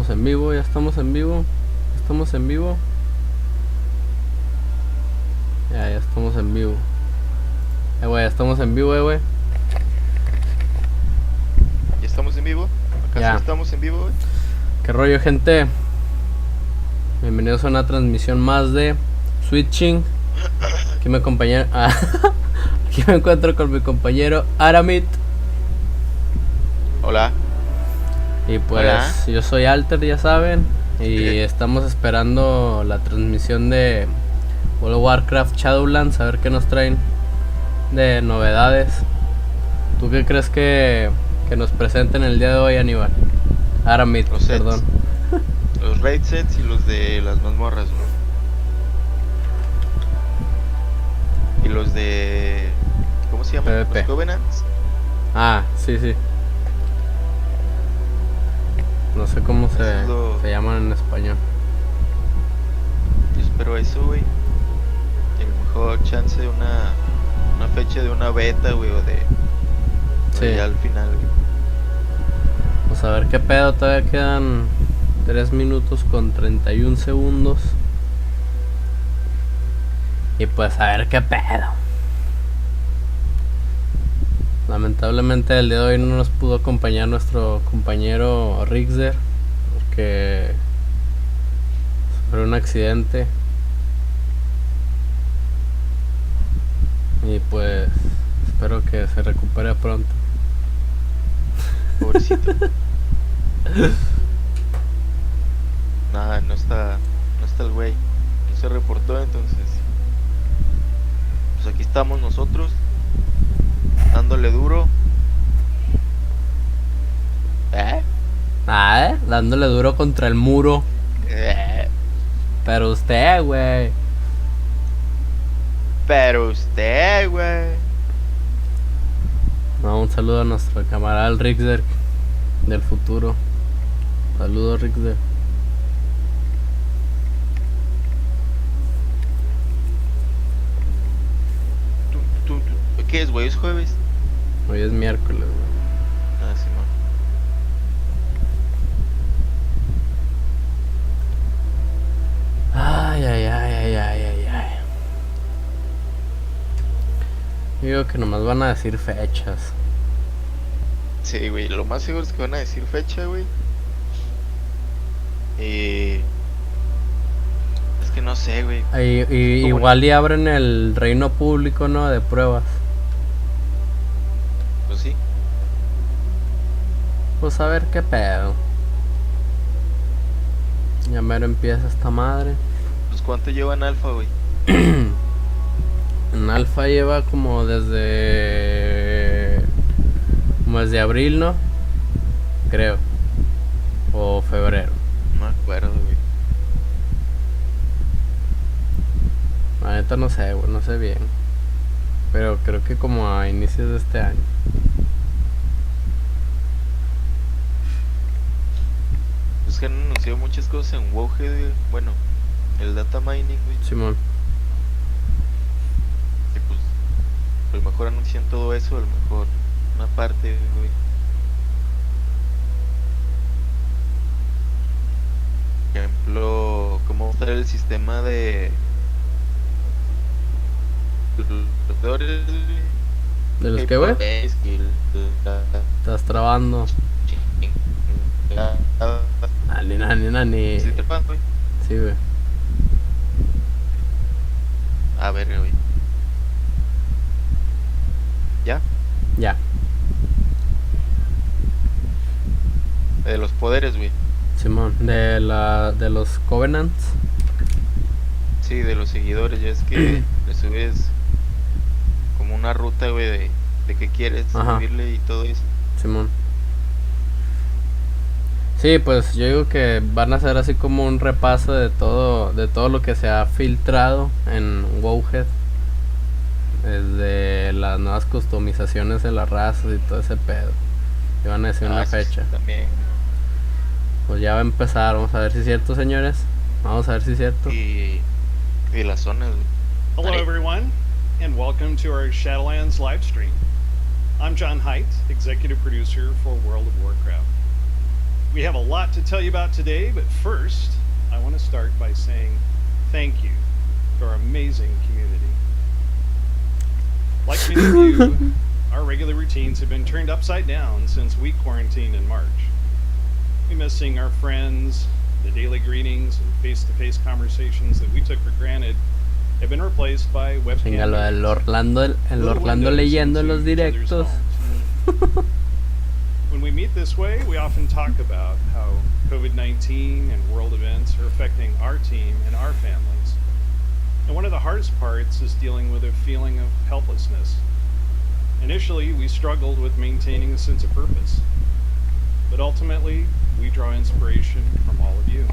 estamos en vivo, ya estamos en vivo. Estamos en vivo. Ya estamos en vivo. Güey, ya estamos en vivo, güey. ¿Ya estamos en vivo? ¿Acaso Ya. estamos en vivo, güey? ¿Qué rollo, gente? Bienvenidos a una transmisión más de Switching. Aquí me aquí me encuentro con mi compañero Aramit. Hola. Y pues Hola. yo soy Alter, ya saben. Y estamos esperando la transmisión de WoW Shadowlands, a ver qué nos traen de novedades. ¿Tú qué crees que nos presenten el día de hoy, Aníbal? Aramit, Los sets. perdón. Los raid sets y los de las mazmorras, güey. Y los de... ¿cómo se llaman? PvP. Los Covenants. Ah, sí. No sé cómo se llaman en español. Yo espero eso, güey. Y a lo mejor chance de una fecha de una beta, güey, o de... Sí. ya al final, güey. Pues a ver qué pedo, todavía quedan 3 minutos con 31 segundos. Y pues a ver qué pedo. Lamentablemente el día de hoy no nos pudo acompañar nuestro compañero Rixer, porque sufrió un accidente. Y pues espero que se recupere pronto. Pobrecito. Nada, no está el güey. No se reportó, entonces pues aquí estamos nosotros dándole duro. Dándole duro contra el muro. Pero usted, güey. No, un saludo a nuestro camarada el Rixer del futuro. Saludos, Rixer. ¿Qué es, güey? ¿Es jueves? Hoy es miércoles, güey. Ah, sí, no. Ay. Digo que nomás van a decir fechas. Sí, güey, lo más seguro es que van a decir fecha, güey. Es que no sé, güey. Igual y abren el reino público, ¿no? De pruebas. Pues sí. Pues a ver qué pedo. Ya mero empieza esta madre. Pues ¿cuánto llevan alfa, güey? En alfa lleva como desde abril, ¿no? Creo. O febrero. No me acuerdo, güey. La neta no sé, güey, no sé bien. Pero creo que como a inicios de este año. Pues que han anunciado muchas cosas en WoW, güey. Bueno, el data mining, güey. Simón. Y pues a lo mejor anuncian todo eso, a lo mejor una parte, güey. Por ejemplo, cómo va a estar el sistema de los peores, ¿De los que, güey? Estás trabando. Nani. ¿Sí te pasa, güey? Sí, güey. A ver, güey. ¿Ya? Ya. De los poderes, güey. Simón. De los Covenants. Sí, de los seguidores. Ya es que le subes como una ruta, güey, de qué quieres subirle y todo eso. Simón. Sí, pues yo digo que van a hacer así como un repaso de todo lo que se ha filtrado en WoWhead. Desde las nuevas customizaciones de las razas y todo ese pedo. Y van a decir una fecha. También. Pues ya va a empezar, vamos a ver si es cierto, señores. Vamos a ver si es cierto. Y las zonas, güey. Hello everyone, and welcome to our Shadowlands live stream. I'm John Haidt, executive producer for World of Warcraft. We have a lot to tell you about today, but first, I want to start by saying thank you to our amazing community. Like many of you, our regular routines have been turned upside down since we quarantined in March. We miss seeing our friends, the daily greetings and face-to-face conversations that we took for granted have been replaced by webcam. Venga, lo del Orlando, el Orlando leyendo los directos. When we meet this way, we often talk about how COVID-19 and world events are affecting our team and our families. And one of the hardest parts is dealing with a feeling of helplessness. Initially, we struggled with maintaining a sense of purpose. But ultimately, we draw inspiration from all of you.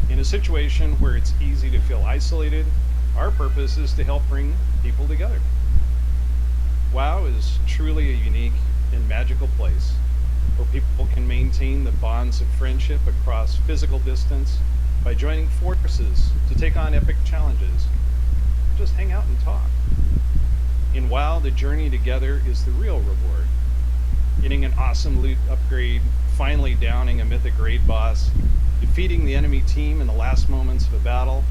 In a situation where it's easy to feel isolated, our purpose is to help bring people together. WoW is truly a unique and magical place where people can maintain the bonds of friendship across physical distance by joining forces to take on epic challenges. Just hang out and talk. In WoW, the journey together is the real reward. Getting an awesome loot upgrade, finally downing a mythic raid boss, defeating the enemy team in the last moments of a battle,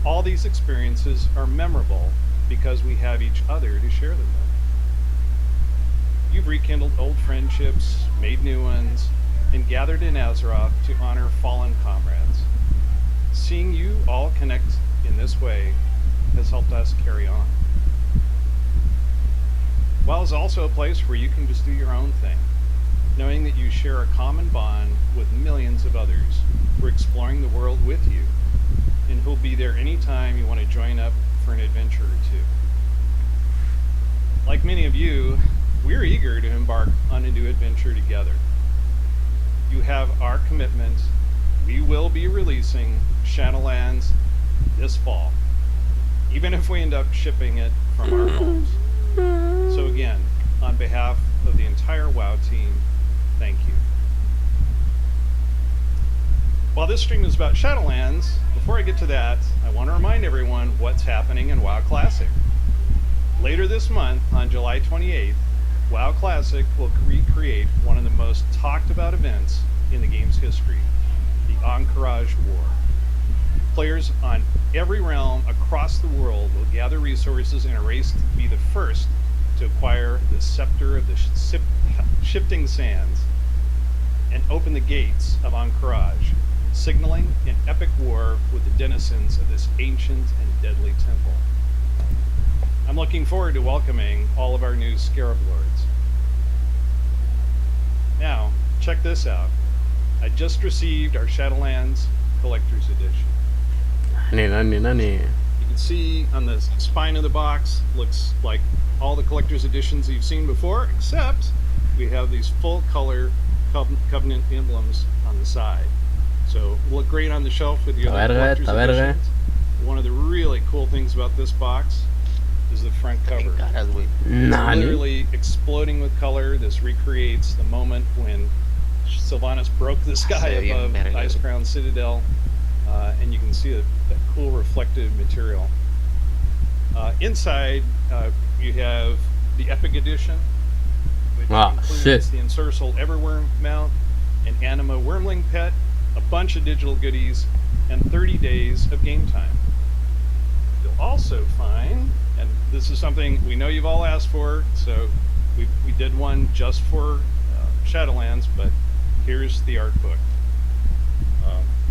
all these experiences are memorable because we have each other to share them with. You've rekindled old friendships, made new ones, and gathered in Azeroth to honor fallen comrades. Seeing you all connect in this way has helped us carry on. WoW is also a place where you can just do your own thing, knowing that you share a common bond with millions of others who are exploring the world with you, and who'll be there anytime you want to join up for an adventure or two. Like many of you, we're eager to embark on a new adventure together. You have our commitment. We will be releasing Shadowlands this fall, even if we end up shipping it from our homes. So again, on behalf of the entire WoW team, thank you. While this stream is about Shadowlands, before I get to that, I want to remind everyone what's happening in WoW Classic. Later this month, on July 28th, WoW Classic will recreate one of the most talked about events in the game's history, the Encourage War. Players on every realm across the world will gather resources in a race to be the first to acquire the Scepter of the Shifting Sands and open the gates of Encourage, signaling an epic war with the denizens of this ancient and deadly temple. I'm looking forward to welcoming all of our new Scarab Lords. Now, check this out. I just received our Shadowlands Collector's Edition. Nani. You can see on the spine of the box, looks like all the Collector's Editions you've seen before, except we have these full color Covenant emblems on the side. So look great on the shelf with the other Collector's Editions. One of the really cool things about this box is the front cover. It's literally exploding with color. This recreates the moment when Sylvanas broke the sky above Icecrown Citadel, and you can see that cool reflective material. Inside, you have the Epic Edition, which includes the Ensorcel Everworm mount, an Anima Wormling pet, a bunch of digital goodies, and 30 days of game time. You'll also find, and this is something we know you've all asked for, so we did one just for Shadowlands, but here's the art book.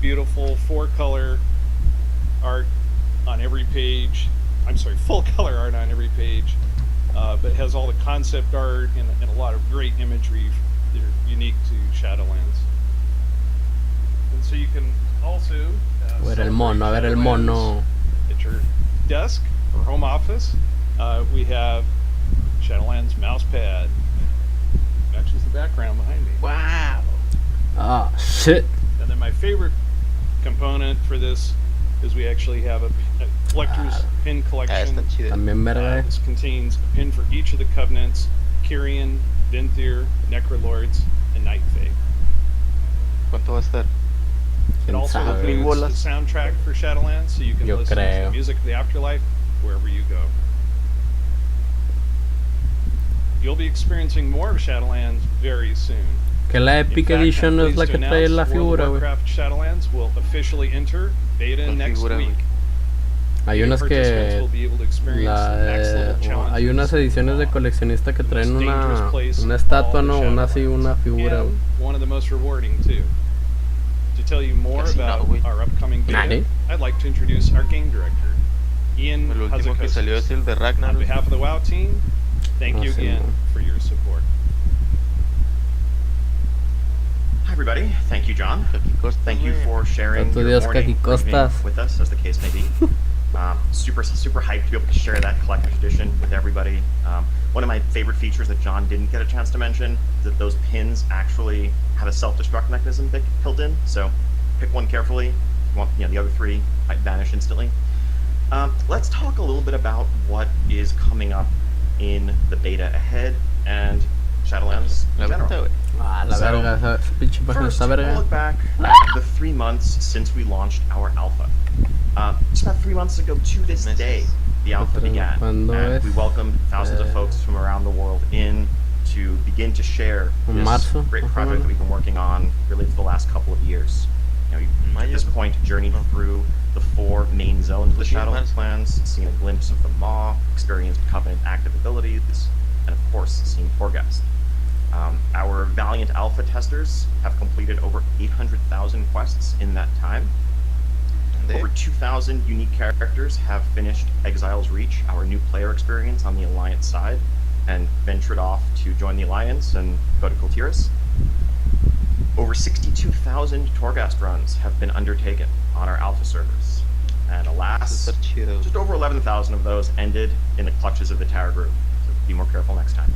Beautiful 4-color art on every page. I'm sorry, full color art on every page, but has all the concept art and a lot of great imagery that are unique to Shadowlands. And so you can also a ver el mono. At your desk or home office, we have Shadowlands mouse pad. Matches the background behind me. Wow. Ah, shit. And then my favorite component for this is we actually have a collector's pin collection. También verga. This contains a pin for each of the covenants: Kyrian, Venthyr, Necrolords, and Night Fae. ¿Cuánto va a estar? It also includes the soundtrack for Shadowlands, so you can listen to the music of the afterlife wherever you go. You'll be experiencing more of Shadowlands very soon. Que la In Epic fact, I'm Edition es la pleased que to trae announce la World figura, of güey. Warcraft Shadowlands will officially enter beta ¿Cuál next figura, güey? week. Hay New unas participants que will be able to experience the next level hay unas challenges ediciones de of coleccionista que the traen most dangerous una place in estatua, all the no, una así, Shadowlands, una figura, güey. and one of the most rewarding too. To tell you more Casi no, about güey. our upcoming beta, Nani? I'd like to introduce our game director, Ian El último que salió es Hazzikostas. el de On Ragnar. behalf of the WoW team, thank No you sé, again no. for your support. Hi everybody, thank you John. Kaki Costas, Thank you güey. for sharing Tanto your Dios morning Kaki or evening Costas. with us, as the case may be. Super hyped to be able to share that collector's edition with everybody. One of my favorite features that John didn't get a chance to mention is that those pins actually have a self-destruct mechanism built in. So pick one carefully. You want, the other three might vanish instantly. Let's talk a little bit about what is coming up in the beta ahead and Shadowlands La in general. verdad, güey. Ah, la So, verga, esa pinche página First, está we'll verga. look back the 3 months since we launched our alpha. Just about 3 months ago to this Meses. day, the alpha began, ¿Cuándo and es? we welcomed thousands of folks from around the world in to begin to share En this marzo, great más o project menos. that we've been working on really for the last couple of years. We've, at Mayo, this ¿no? point, journeyed No. through the 4 main zones of the Sí, en Shadowlands marzo. lands, seen a glimpse of the Maw, experienced Covenant active abilities, and of course, seen Torghast. Our valiant alpha testers have completed over 800,000 quests in that time. De- Over 2,000 unique characters have finished Exile's Reach, our new player experience on the Alliance side, and ventured off to join the Alliance and go to Kultiris. Over 62,000 Torghast runs have been undertaken on our alpha servers. And alas, Súper chido. just over 11,000 of those ended in the clutches of the Tower Group. So be more careful next time.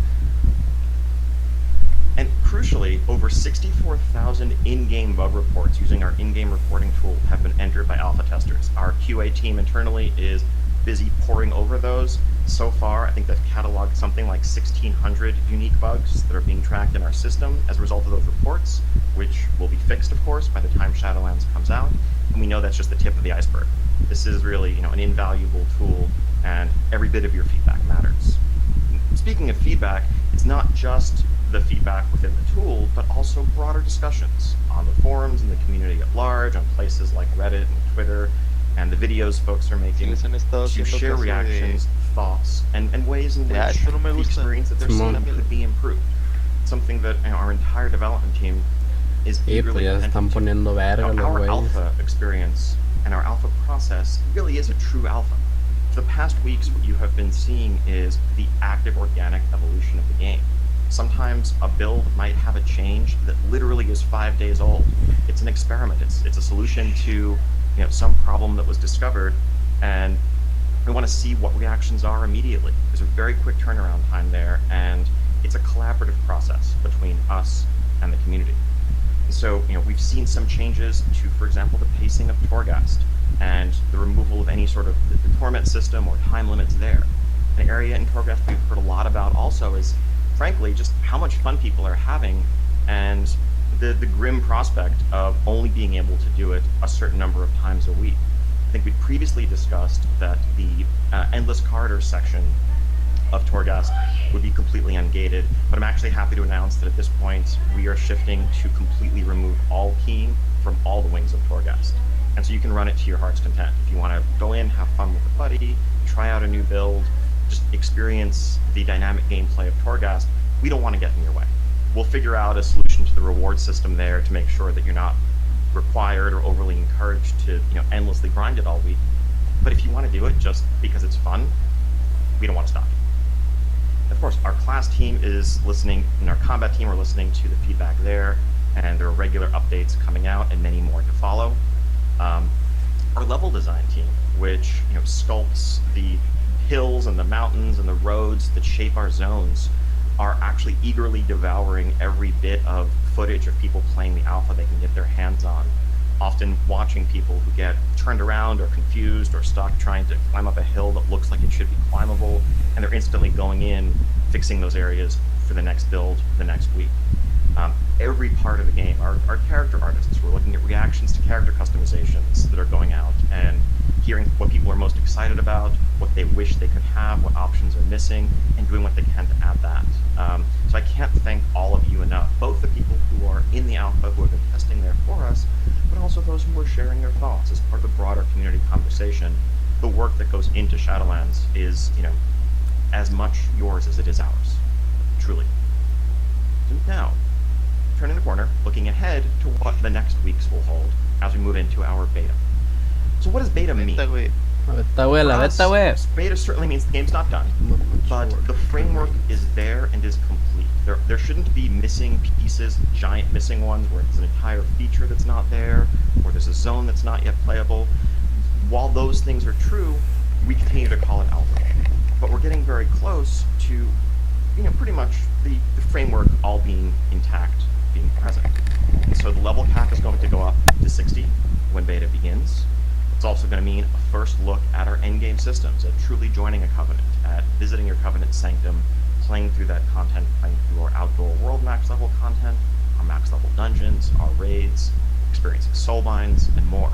And crucially, over 64,000 in-game bug reports using our in-game reporting tool have been entered by alpha testers. Our QA team internally is busy poring over those. So far, I think they've cataloged something like 1,600 unique bugs that are being tracked in our system as a result of those reports, which will be fixed, of course, by the time Shadowlands comes out. And we know that's just the tip of the iceberg. This is really, an invaluable tool, and every bit of your feedback matters. Speaking of feedback, it's not just the feedback within the tool, but also broader discussions on the forums and the community at large, on places like Reddit and Twitter, and the videos folks are making les han estado to haciendo share caso de- reactions, thoughts, and ways in which Ya, esto no me the gusta. experience that they're Simón. seeing could be improved. Something that our entire development team is Y pues eagerly ya se están attentive to. poniendo verga los Our güeyes. alpha experience and our alpha process really is a true alpha. For the past weeks, what you have been seeing is the active organic evolution of the game. Sometimes a build might have a change that literally is 5 days old. It's an experiment. It's a solution to some problem that was discovered, and we want to see what reactions are immediately. There's a very quick turnaround time there, and it's a collaborative process between us and the community. So, we've seen some changes to, for example, the pacing of Torghast and the removal of any sort of the torment system or time limits there. An area in Torghast we've heard a lot about also is, frankly, just how much fun people are having and the grim prospect of only being able to do it a certain number of times a week. I think we previously discussed that the Endless Corridor section of Torghast would be completely ungated, but I'm actually happy to announce that at this point we are shifting to completely remove all keying from all the wings of Torghast. And so you can run it to your heart's content. If you want to go in, have fun with a buddy, try out a new build, just experience the dynamic gameplay of Torghast, we don't want to get in your way. We'll figure out a solution to the reward system there to make sure that you're not required or overly encouraged to endlessly grind it all week. But if you want to do it just because it's fun, we don't want to stop you. Of course, our class team is listening, and our combat team are listening to the feedback there, and there are regular updates coming out and many more to follow. Our level design team, which sculpts the hills and the mountains and the roads that shape our zones, are actually eagerly devouring every bit of footage of people playing the alpha they can get their hands on, often watching people who get turned around or confused or stuck trying to climb up a hill that looks like it should be climbable, and they're instantly going in, fixing those areas for the next build the next week. Every part of the game, our character artists, we're looking at reactions to character customizations that are going out and hearing what people are most excited about, what they wish they could have, what options are missing, and doing what they can to add that. So I can't thank all of you enough, both the people who are in the alpha who have been testing there for us, but also those who are sharing their thoughts as part of the broader community conversation. The work that goes into Shadowlands is, as much yours as it is ours, truly. So now, turning the corner, looking ahead to what the next weeks will hold as we move into our beta. So what does beta mean? Beta certainly means the game's not done, but the framework is there and is complete. There shouldn't be missing pieces, giant missing ones where it's an entire feature that's not there, or there's a zone that's not yet playable. While those things are true, we continue to call it alpha. But we're getting very close to, pretty much the framework all being intact, being present. And so the level cap is going to go up to 60 when beta begins. It's also going to mean a first look at our endgame systems, at truly joining a covenant, at visiting your covenant sanctum, playing through that content, playing through our outdoor world max level content, our max level dungeons, our raids, experiencing soulbinds, and more.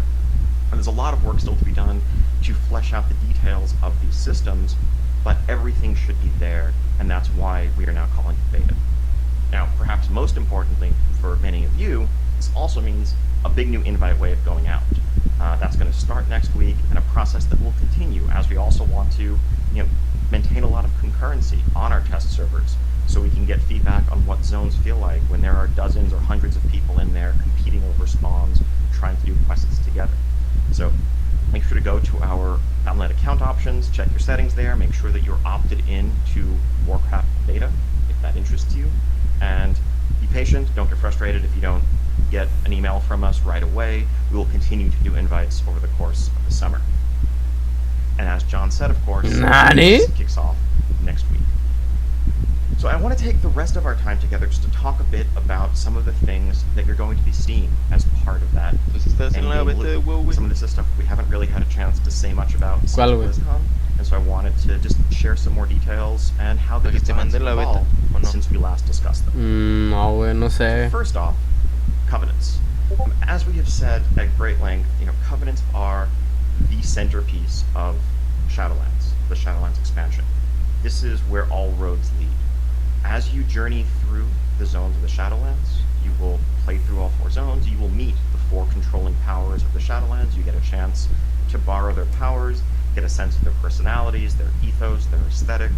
And there's a lot of work still to be done to flesh out the details of these systems, but everything should be there, and that's why we are now calling it beta. Now, perhaps most importantly for many of you, this also means a big new invite way of going out. That's going to start next week, and a process that will continue as we also want to, maintain a lot of concurrency on our test servers, so we can get feedback on what zones feel like when there are dozens or hundreds of people in there competing over spawns, trying to do quests together. So make sure to go to our Battle.net account options, check your settings there, make sure that you're opted in to Warcraft beta if that interests you, and be patient, don't get frustrated if you don't get an email from us right away. We will continue to do invites over the course of the summer. And as John said, of course, this kicks off next week. So I want to take the rest of our time together just to talk a bit about some of the things that you're going to be seeing as part of that endgame loop. Some of this is stuff we haven't really had a chance to say much about since BlizzCon, and so I wanted to just share some more details and how the designs have evolved since we last discussed them. First off, covenants. As we have said at great length, covenants are the centerpiece of Shadowlands, the Shadowlands expansion. This is where all roads lead. As you journey through the zones of the Shadowlands, you will play through all 4 zones, you will meet the 4 controlling powers of the Shadowlands, you get a chance to borrow their powers, get a sense of their personalities, their ethos, their aesthetic,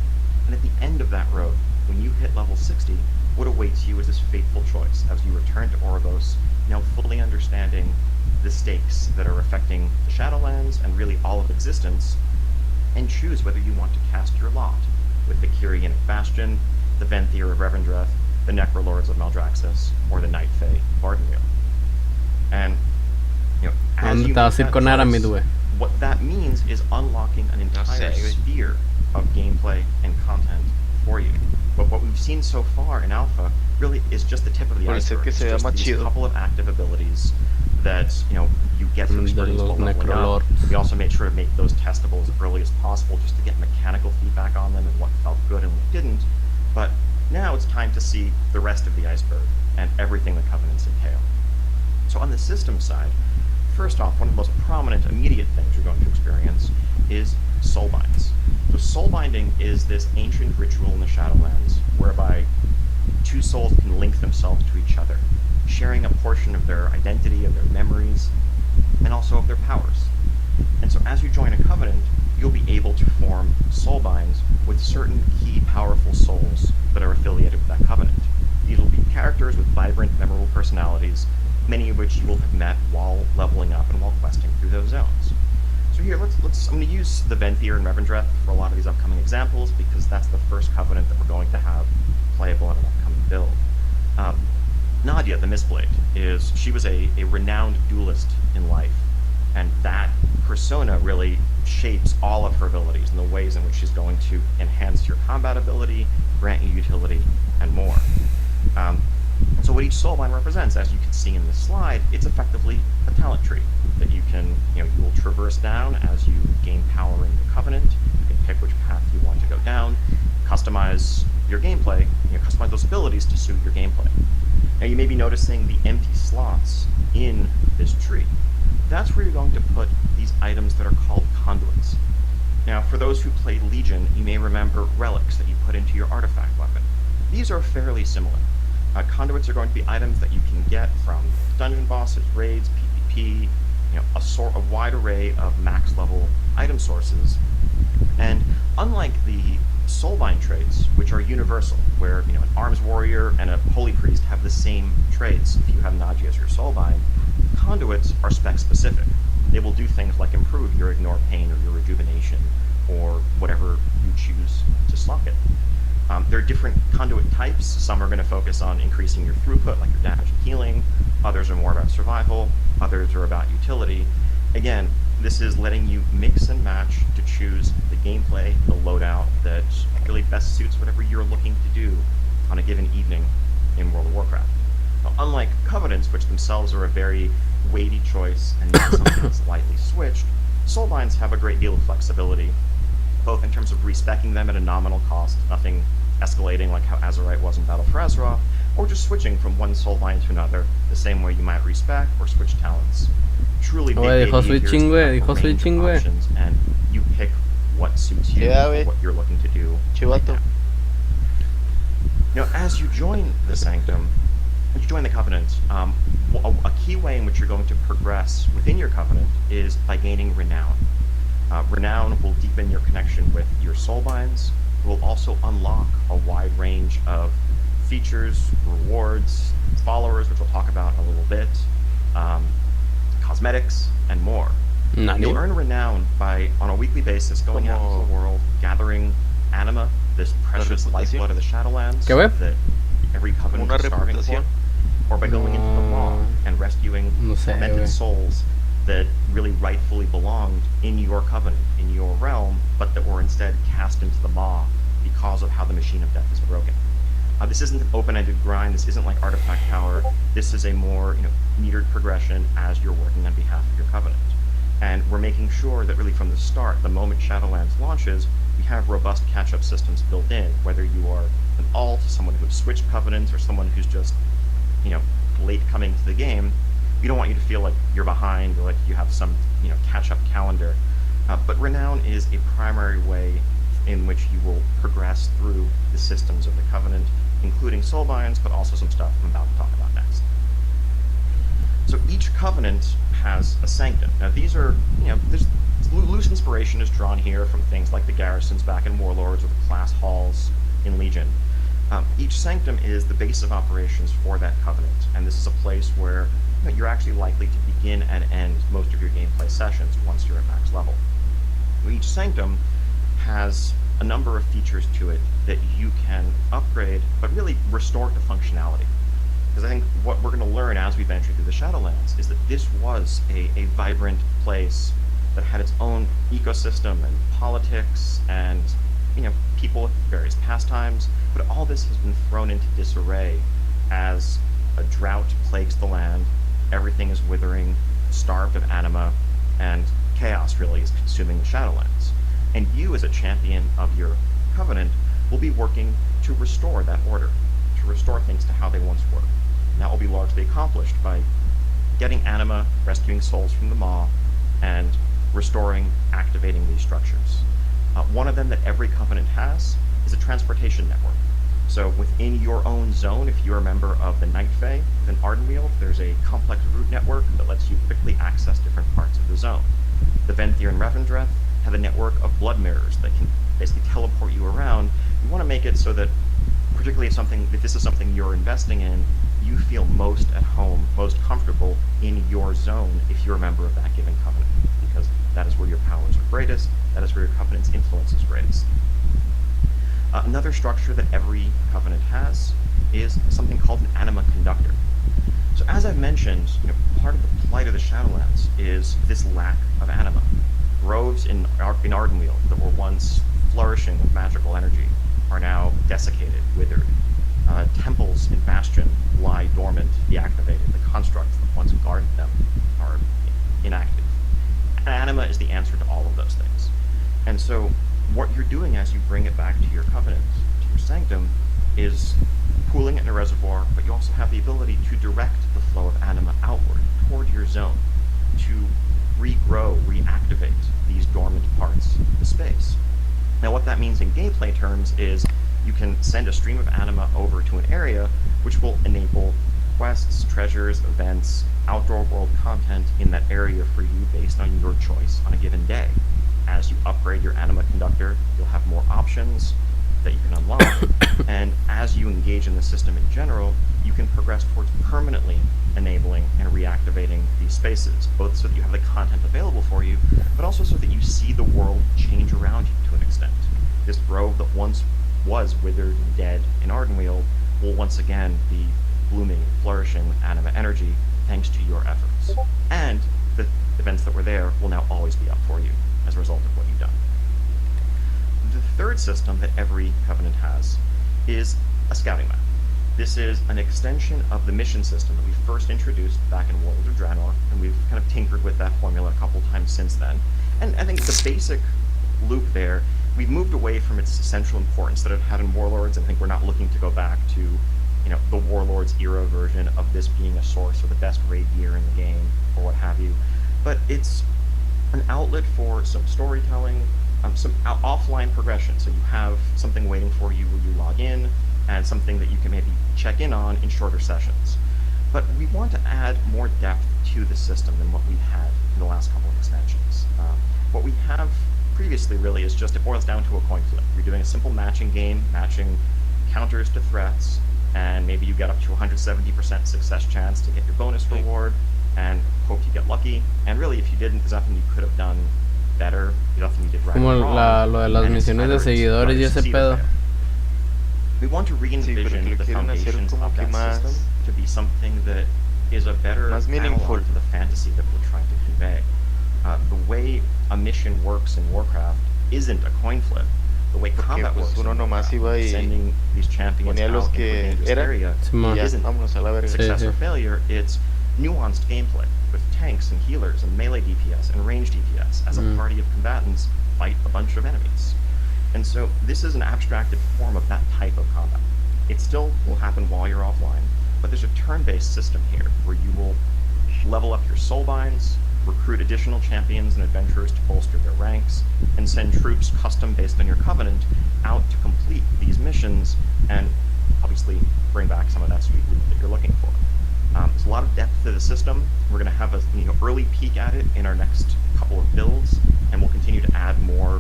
and at the end of that road, when you hit level 60, what awaits you is this fateful choice as you return to Oribos, now fully understanding the stakes that are affecting the Shadowlands and really all of existence, and choose whether you want to cast your lot with the Kyrianic Bastion, the Venthyr of Revendreth, the Necrolords of Maldraxxus, or the Night Fae of Ardenweald. And, as you make that choice, what that means is unlocking an entire sphere of gameplay and content for you. But what we've seen so far in Alpha really is just the tip of the iceberg. It's just these couple of active abilities that you get to experience while leveling up. We also made sure to make those testable as early as possible, just to get mechanical feedback on them and what felt good and what didn't. But now it's time to see the rest of the iceberg and everything the covenants entail. So on the system side, first off, one of the most prominent immediate things you're going to experience is soulbinds. So soulbinding is this ancient ritual in the Shadowlands whereby 2 souls can link themselves to each other, sharing a portion of their identity, of their memories, and also of their powers. And so as you join a covenant, you'll be able to form soulbinds with certain key powerful souls that are affiliated with that covenant. These will be characters with vibrant, memorable personalities, many of which you will have met while leveling up and while questing through those zones. So here, I'm going to use the Venthyr and Revendreth for a lot of these upcoming examples because that's the first covenant that we're going to have playable in an upcoming build. Nadia, the Mistblade, she was a renowned duelist in life, and that persona really shapes all of her abilities and the ways in which she's going to enhance your combat ability, grant you utility, and more. So what each soulbind represents, as you can see in this slide, it's effectively a talent tree that you will traverse down as you gain power in the Covenant. You can pick which path you want to go down, customize your gameplay, customize those abilities to suit your gameplay. Now you may be noticing the empty slots in this tree. That's where you're going to put these items that are called conduits. Now, for those who played Legion, you may remember relics that you put into your artifact weapon. these are fairly similar. Conduits are going to be items that you can get from dungeon bosses, raids, PvP, a wide array of max level item sources. And unlike the soulbind traits, which are universal, where an arms warrior and a holy priest have the same traits if you have Naji as your soulbind, conduits are spec specific. They will do things like improve your ignore pain or your rejuvenation or whatever you choose to slot it. There are different conduit types. Some are going to focus on increasing your throughput, like your damage and healing. Others are more about survival. Others are about utility. Again, this is letting you mix and match to choose the gameplay, the loadout that really best suits whatever you're looking to do on a given evening in World of Warcraft. Now, unlike Covenants, which themselves are a very weighty choice and not something that's lightly switched, Soulbinds have a great deal of flexibility, both in terms of respecking them at a nominal cost, nothing escalating like how Azerite was in Battle for Azeroth, or just switching from one soulbind to another, the same way you might respec or switch talents. Truly big options, and you pick what suits you, or what you're looking to do. Right now, as you join the Sanctum, when you join the Covenant, a key way in which you're going to progress within your Covenant is by gaining Renown. Renown will deepen your connection with your soulbinds. It will also unlock a wide range of features, rewards, followers, which we'll talk about in a little bit, cosmetics, and more. You'll earn Renown by, on a weekly basis, going out into the world, gathering anima, this precious lifeblood of the Shadowlands that every Covenant is starving for, or by going into the Maw and rescuing tormented souls that really rightfully belonged in your Covenant, in your realm, but that were instead cast into the Maw because of how the Machine of Death is broken. This isn't an open-ended grind. This isn't like Artifact Power. This is a more metered progression as you're working on behalf of your Covenant. And we're making sure that really from the start, the moment Shadowlands launches, we have robust catch-up systems built in, whether you are an alt, someone who's switched Covenants, or someone who's just late coming to the game. We don't want you to feel like you're behind or like you have some catch-up calendar. But Renown is a primary way in which you will progress through the systems of the Covenant, including soulbinds, but also some stuff I'm about to talk about next. So each Covenant has a Sanctum. Now these are, there's loose inspiration is drawn here from things like the garrisons back in Warlords or the class halls in Legion. Each Sanctum is the base of operations for that Covenant, and this is a place where you're actually likely to begin and end most of your gameplay sessions once you're at max level. Each Sanctum has a number of features to it that you can upgrade, but really restore to functionality. Because I think what we're going to learn as we venture through the Shadowlands is that this was a vibrant place that had its own ecosystem and politics and people with various pastimes, but all this has been thrown into disarray as a drought plagues the land, everything is withering, starved of anima, and chaos really is consuming the Shadowlands. And you, as a champion of your Covenant, will be working to restore that order, to restore things to how they once were. And that will be largely accomplished by getting anima, rescuing souls from the Maw, and restoring, activating these structures. One of them that every Covenant has is a transportation network. So within your own zone, if you're a member of the Night Fae with an Ardenweald, there's a complex route network that lets you quickly access different parts of the zone. The Venthyr and Revendreth have a network of blood mirrors that can basically teleport you around. You want to make it so that, particularly if this is something you're investing in, you feel most at home, most comfortable in your zone if you're a member of that given Covenant, because that is where your powers are greatest, that is where your Covenant's influence is greatest. Another structure that every Covenant has is something called an anima conductor. So as I've mentioned, part of the plight of the Shadowlands is this lack of anima. Groves in Ardenweald that were once flourishing with magical energy are now desiccated, withered. Temples in Bastion lie dormant, deactivated. The constructs that once guarded them are inactive. Anima is the answer to all of those things. And so what you're doing as you bring it back to your Covenant, to your Sanctum, is pooling it in a reservoir, but you also have the ability to direct the flow of anima outward, toward your zone, to regrow, reactivate these dormant parts of the space. Now what that means in gameplay terms is you can send a stream of anima over to an area which will enable quests, treasures, events, outdoor world content in that area for you based on your choice on a given day. As you upgrade your anima conductor, you'll have more options that you can unlock, and as you engage in the system in general, you can progress towards permanently enabling and reactivating these spaces, both so that you have the content available for you, but also so that you see the world change around you to an extent. This grove that once was withered and dead in Ardenweald will once again be blooming, flourishing with anima energy thanks to your efforts. And the events that were there will now always be up for you as a result of what you've done. The third system that every Covenant has is a scouting map. This is an extension of the mission system that we first introduced back in World of Draenor, and we've kind of tinkered with that formula a couple times since then. And I think the basic loop there, we've moved away from its essential importance that it had in Warlords, and I think we're not looking to go back to, you know, the Warlords era version of this being a source of the best raid gear in the game, or what have you. But it's an outlet for some storytelling, some offline progression. So you have something waiting for you when you log in, and something that you can maybe check in on in shorter sessions. But we want to add more depth to the system than what we've had in the last couple of expansions. What we have previously really is just, it boils down to a coin flip. You're doing a simple matching game, matching counters to threats, and maybe you get up to 170% success chance to get your bonus reward, and hope you get lucky. And really, if you didn't, there's nothing you could have done better, nothing you did right or wrong. Lo de las misiones de seguidores y ese pedo. We want to re-envision the foundations of that system to be something that is a better analog to the fantasy that we're trying to convey. The way a mission works in Warcraft isn't a coin flip. The way combat works in Warcraft, sending these champions out into a dangerous area isn't success or failure. It's nuanced gameplay with tanks and healers and melee DPS and range DPS as a party of combatants fight a bunch of enemies. And so this is an abstracted form of that type of combat. It still will happen while you're offline, but there's a turn-based system here where you will level up your soulbinds, recruit additional champions and adventurers to bolster their ranks, and send troops custom based on your Covenant out to complete these missions and obviously bring back some of that sweet loot that you're looking for. There's a lot of depth to the system. We're going to have a early peek at it in our next couple of builds, and we'll continue to add more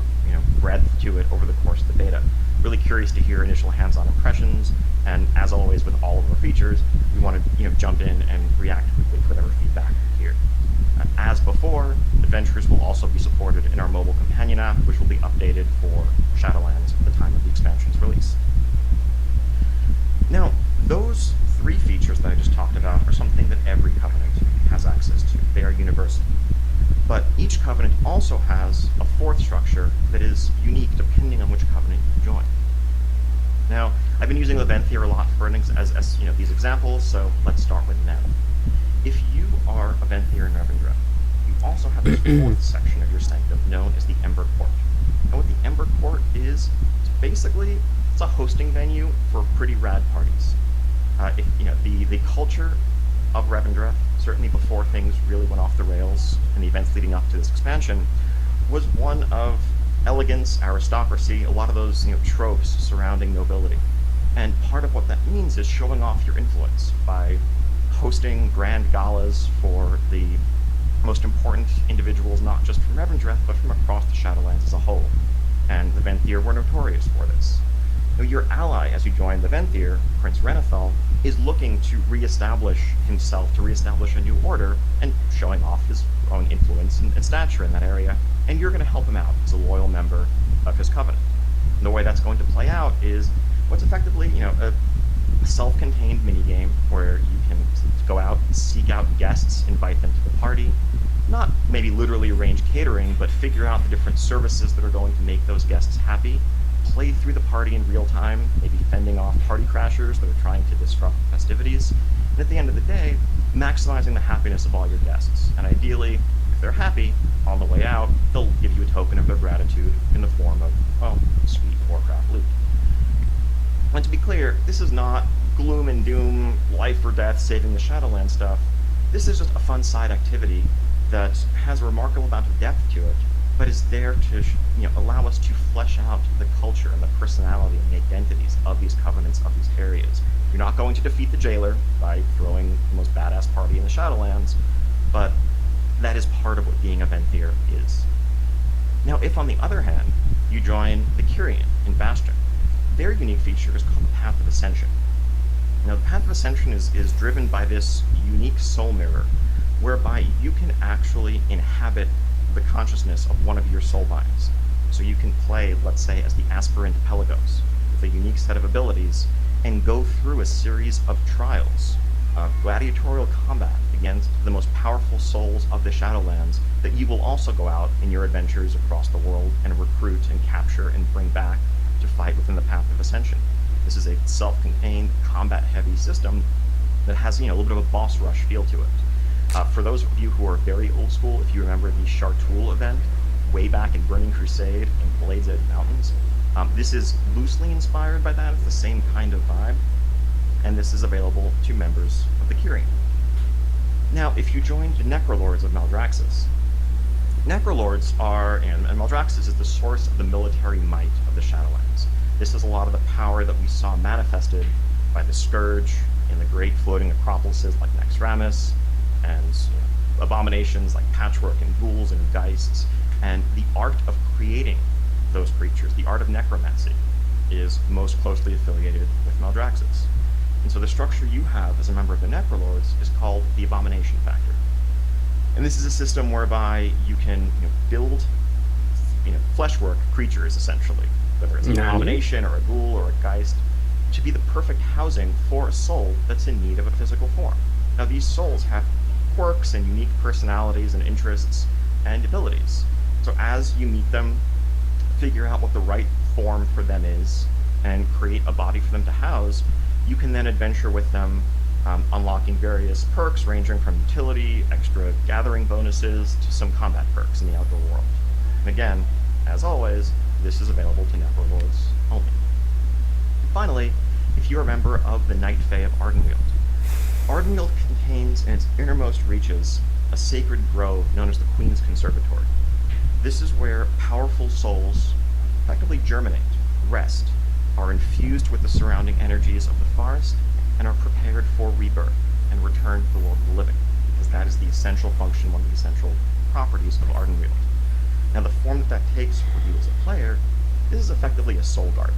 breadth to it over the course of the beta. Really curious to hear initial hands-on impressions, and as always with all of our features, we want to jump in and react quickly to whatever feedback we hear. As before, adventurers will also be supported in our mobile companion app, which will be updated for Shadowlands at the time of the expansion's release. Now, those three features that I just talked about are something that every Covenant has access to. They are universal. But each Covenant also has a fourth structure that is unique depending on which Covenant you join. Now, I've been using Leventhir a lot for as these examples, so let's start with them. If you are a Venthir in Revendreth, you also have this fourth section of your sanctum known as the Ember Court. And what the Ember Court is basically, it's a hosting venue for pretty rad parties. The culture of Revendreth, certainly before things really went off the rails and the events leading up to this expansion, was one of elegance, aristocracy, a lot of those tropes surrounding nobility. And part of what that means is showing off your influence by hosting grand galas for the most important individuals, not just from Revendreth, but from across the Shadowlands as a whole. And the Venthir were notorious for this. Now, your ally, as you join the Venthir, Prince Renethal, is looking to reestablish himself, to reestablish a new order, and showing off his growing influence and stature in that area, and you're going to help him out as a loyal member of his Covenant. And the way that's going to play out is what's effectively, a self-contained minigame where you can go out, seek out guests, invite them to the party, not maybe literally arrange catering, but figure out the different services that are going to make those guests happy, play through the party in real time, maybe fending off party crashers that are trying to disrupt festivities, and at the end of the day, maximizing the happiness of all your guests. And ideally, if they're happy, on the way out, they'll give you a token of their gratitude in the form of, sweet Warcraft loot. And to be clear, this is not gloom and doom, life or death, saving the Shadowlands stuff. This is just a fun side activity that has a remarkable amount of depth to it, but is there to allow us to flesh out the culture and the personality and the identities of these covenants, of these areas. You're not going to defeat the jailer by throwing the most badass party in the Shadowlands, but that is part of what being a Venthyr is. Now, if on the other hand, you join the Kyrian in Bastion, their unique feature is called the Path of Ascension. Now, the Path of Ascension is driven by this unique soul mirror, whereby you can actually inhabit the consciousness of one of your soul binds. So you can play, let's say, as the aspirant Pelagos, with a unique set of abilities, and go through a series of trials, gladiatorial combat against the most powerful souls of the Shadowlands that you will also go out in your adventures across the world and recruit and capture and bring back to fight within the Path of Ascension. This is a self-contained, combat-heavy system that has, a little bit of a boss rush feel to it. For those of you who are very old school, if you remember the Chartoul event way back in Burning Crusade in Blades Edge Mountains, this is loosely inspired by that. It's the same kind of vibe, and this is available to members of the Kyrian. Now, if you join the Necrolords of Maldraxxus, Necrolords are, and Maldraxxus is the source of the military might of the Shadowlands. This is a lot of the power that we saw manifested by the Scourge in the great floating acropolises like Naxxramas, and abominations like Patchwork and Ghouls and Geists, and the art of creating those creatures, the art of necromancy, is most closely affiliated with Maldraxxus. And so the structure you have as a member of the Necrolords is called the Abomination Factor. And this is a system whereby you can build fleshwork creatures, essentially, whether it's an abomination or a ghoul or a geist, to be the perfect housing for a soul that's in need of a physical form. Now, these souls have quirks and unique personalities and interests and abilities. So as you meet them, figure out what the right form for them is, and create a body for them to house, you can then adventure with them, unlocking various perks ranging from utility, extra gathering bonuses, to some combat perks in the outdoor world. And again, as always, this is available to Necrolords only. And finally, if you're a member of the Night Fae of Ardenweald, Ardenweald contains in its innermost reaches a sacred grove known as the Queen's Conservatory. This is where powerful souls effectively germinate, rest, are infused with the surrounding energies of the forest, and are prepared for rebirth and return to the world of the living, because that is the essential function, one of the essential properties of Ardenweald. Now, the form that takes for you as a player, this is effectively a soul garden,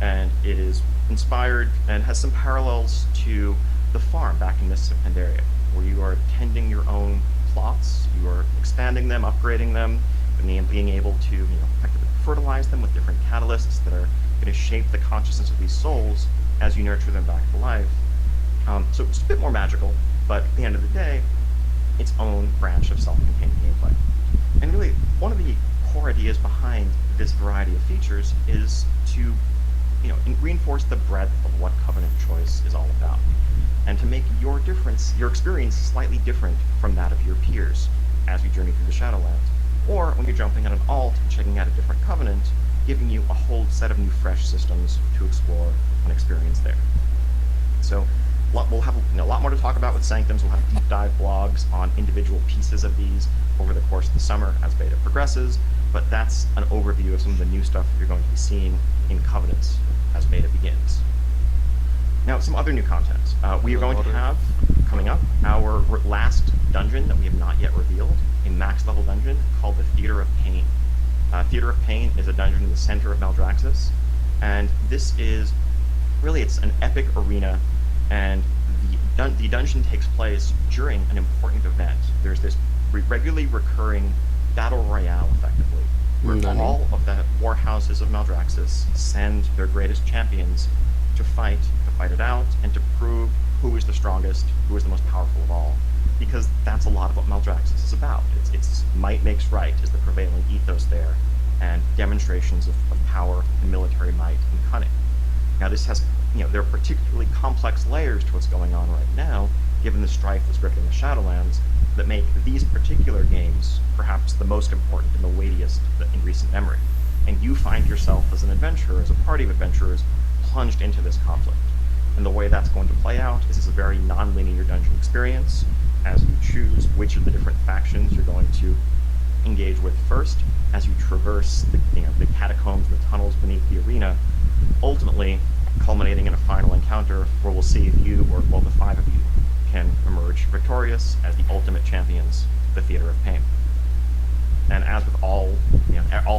and it is inspired and has some parallels to the farm back in Mists of Pandaria, where you are tending your own plots, you are expanding them, upgrading them, and being able to effectively fertilize them with different catalysts that are going to shape the consciousness of these souls as you nurture them back to life. So it's a bit more magical, but at the end of the day, its own branch of self-contained gameplay. And really, one of the core ideas behind this variety of features is to reinforce the breadth of what Covenant choice is all about, and to make your experience slightly different from that of your peers as you journey through the Shadowlands, or when you're jumping on an alt and checking out a different Covenant, giving you a whole set of new fresh systems to explore and experience there. So we'll have a lot more to talk about with Sanctums. We'll have deep dive blogs on individual pieces of these over the course of the summer as beta progresses, but that's an overview of some of the new stuff you're going to be seeing in Covenants as beta begins. Now, some other new content. We are going to have, coming up, our last dungeon that we have not yet revealed, a max level dungeon called the Theater of Pain. Theater of Pain is a dungeon in the center of Maldraxxus, and this is really, it's an epic arena, and the dungeon takes place during an important event. There's this regularly recurring battle royale, effectively, where all of the war houses of Maldraxxus send their greatest champions to fight it out, and to prove who is the strongest, who is the most powerful of all. Because that's a lot of what Maldraxxus is about. It's might makes right is the prevailing ethos there, and demonstrations of power and military might and cunning. Now, this has, there are particularly complex layers to what's going on right now, given the strife that's gripping the Shadowlands, that make these particular games perhaps the most important and the weightiest in recent memory. And you find yourself as an adventurer, as a party of adventurers, plunged into this conflict. And the way that's going to play out is a very non-linear dungeon experience, as you choose which of the different factions you're going to engage with first as you traverse the catacombs and the tunnels beneath the arena, ultimately culminating in a final encounter where we'll see if you, or well, the 5 of you, can emerge victorious as the ultimate champions of the Theater of Pain. And as with all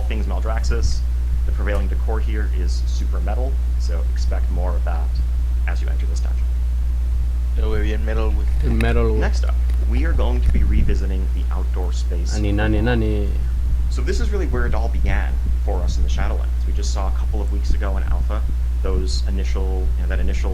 things Maldraxxus, the prevailing decor here is super metal, so expect more of that as you enter this dungeon. Bien metal, güey. Metal, güey. Next up, we are going to be revisiting the outdoor space. Nani. So this is really where it all began for us in the Shadowlands. We just saw a couple of weeks ago in Alpha that initial